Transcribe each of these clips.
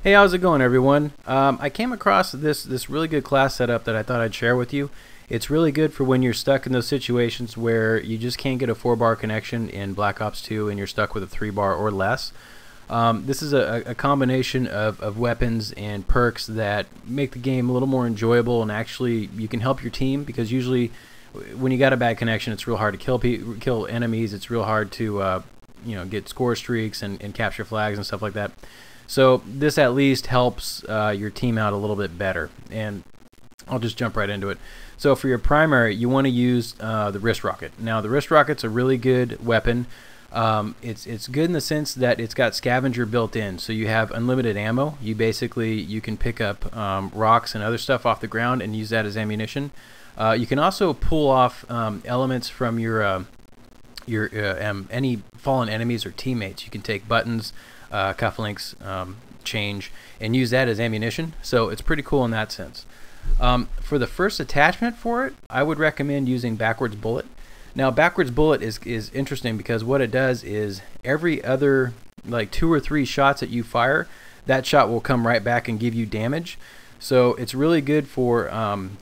Hey, how's it going, everyone? I came across this really good class setup that I thought I'd share with you. It's really good for when you're stuck in those situations where you just can't get a 4-bar connection in Black Ops 2 and you're stuck with a 3-bar or less. This is a combination of weapons and perks that make the game a little more enjoyable, and actually you can help your team, because usually when you got a bad connection, it's real hard to kill enemies. It's real hard to get score streaks and capture flags and stuff like that. So this at least helps your team out a little bit better, and I'll just jump right into it. So for your primary, you want to use the wrist rocket. Now the wrist rocket's a really good weapon. It's good in the sense that it's got scavenger built in, so you have unlimited ammo. You can pick up rocks and other stuff off the ground and use that as ammunition. You can also pull off elements from your any fallen enemies or teammates. You can take buttons, cufflinks, change, and use that as ammunition. So it's pretty cool in that sense. For the first attachment for it, I would recommend using backwards bullet. Now backwards bullet is interesting because what it does is every other like 2 or 3 shots that you fire, that shot will come right back and give you damage. So it's really good for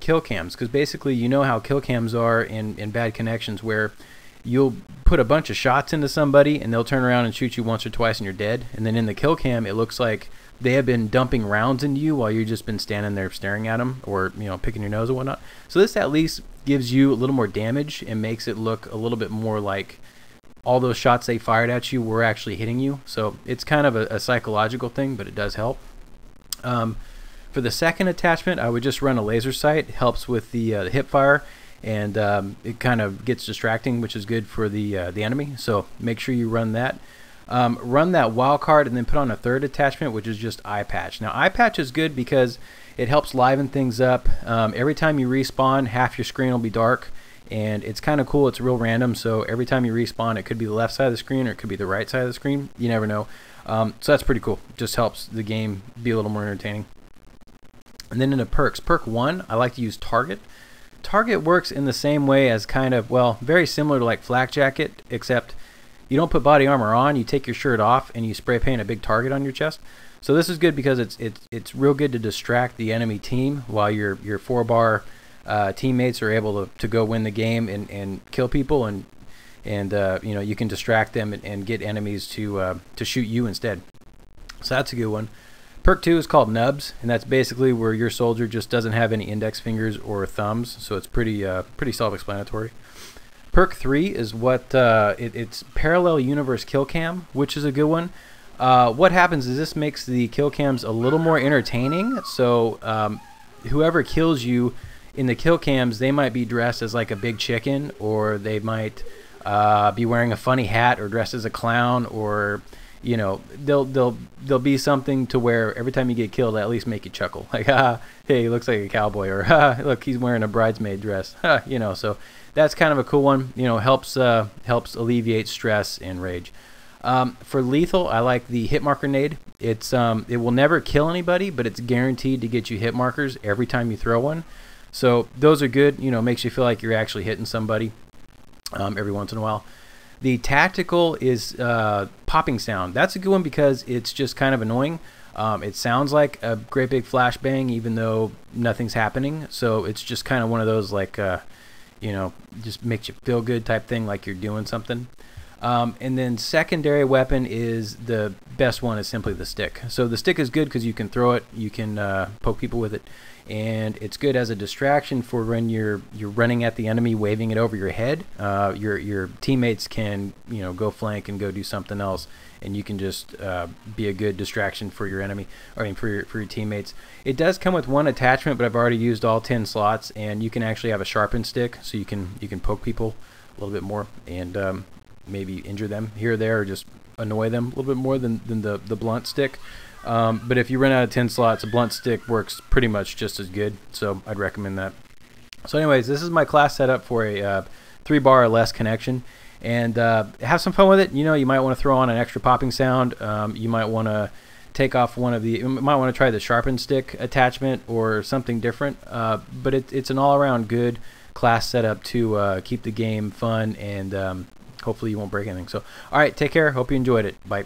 kill cams, because basically you know how kill cams are in bad connections, where you'll put a bunch of shots into somebody and they'll turn around and shoot you once or twice and you're dead. And then in the kill cam, it looks like they have been dumping rounds into you while you've just been standing there staring at them, or picking your nose or whatnot. So this at least gives you a little more damage and makes it look a little bit more like all those shots they fired at you were actually hitting you. So it's kind of a psychological thing, but it does help. For the second attachment, I would just run a laser sight. It helps with the hip fire, and it kind of gets distracting, which is good for the enemy. So make sure you run that. Run that wild card and then put on a third attachment, which is just eye patch. Now eye patch is good because it helps liven things up. Every time you respawn, half your screen will be dark, and it's kind of cool. It's real random, so every time you respawn, it could be the left side of the screen or it could be the right side of the screen. You never know. So that's pretty cool. Just helps the game be a little more entertaining. And then into perks, perk 1, I like to use target. Target works in the same way as very similar to like flak jacket, except you don't put body armor on. You take your shirt off and you spray paint a big target on your chest. So this is good because it's real good to distract the enemy team while your 4-bar teammates are able to go win the game and kill people, and you can distract them and get enemies to shoot you instead. So that's a good one. Perk 2 is called Nubs, and that's basically where your soldier just doesn't have any index fingers or thumbs, so it's pretty self-explanatory. Perk 3 is it's Parallel Universe Kill Cam, which is a good one. What happens is this makes the kill cams a little more entertaining. So whoever kills you in the kill cams, they might be dressed as like a big chicken, or they might be wearing a funny hat, or dressed as a clown, or they'll be something to where every time you get killed, they at least make you chuckle. Like, hey, he looks like a cowboy, or look, he's wearing a bridesmaid dress. So that's kind of a cool one. Helps alleviate stress and rage. For lethal, I like the hit marker nade. It will never kill anybody, but it's guaranteed to get you hit markers every time you throw one. So those are good. Makes you feel like you're actually hitting somebody every once in a while. The tactical is popping sound. That's a good one because it's just kind of annoying. It sounds like a great big flashbang even though nothing's happening. So it's just kind of one of those like just makes you feel good type thing, like you're doing something. And then secondary weapon is the best one, is simply the stick. So the stick is good because you can throw it, you can poke people with it, and it's good as a distraction for when you're running at the enemy, waving it over your head. Your teammates can go flank and go do something else, and you can just be a good distraction for your enemy, for your teammates. It does come with one attachment, but I've already used all 10 slots, and you can actually have a sharpened stick, so you can poke people a little bit more and maybe injure them here or there, or just annoy them a little bit more than the blunt stick. But if you run out of 10 slots, a blunt stick works pretty much just as good, so I'd recommend that. So anyways, this is my class setup for a 3-bar or less connection, and have some fun with it. You might want to throw on an extra popping sound. You might want to take off you might want to try the sharpened stick attachment or something different, but it's an all-around good class setup to keep the game fun, and hopefully you won't break anything. So, all right, take care. Hope you enjoyed it. Bye.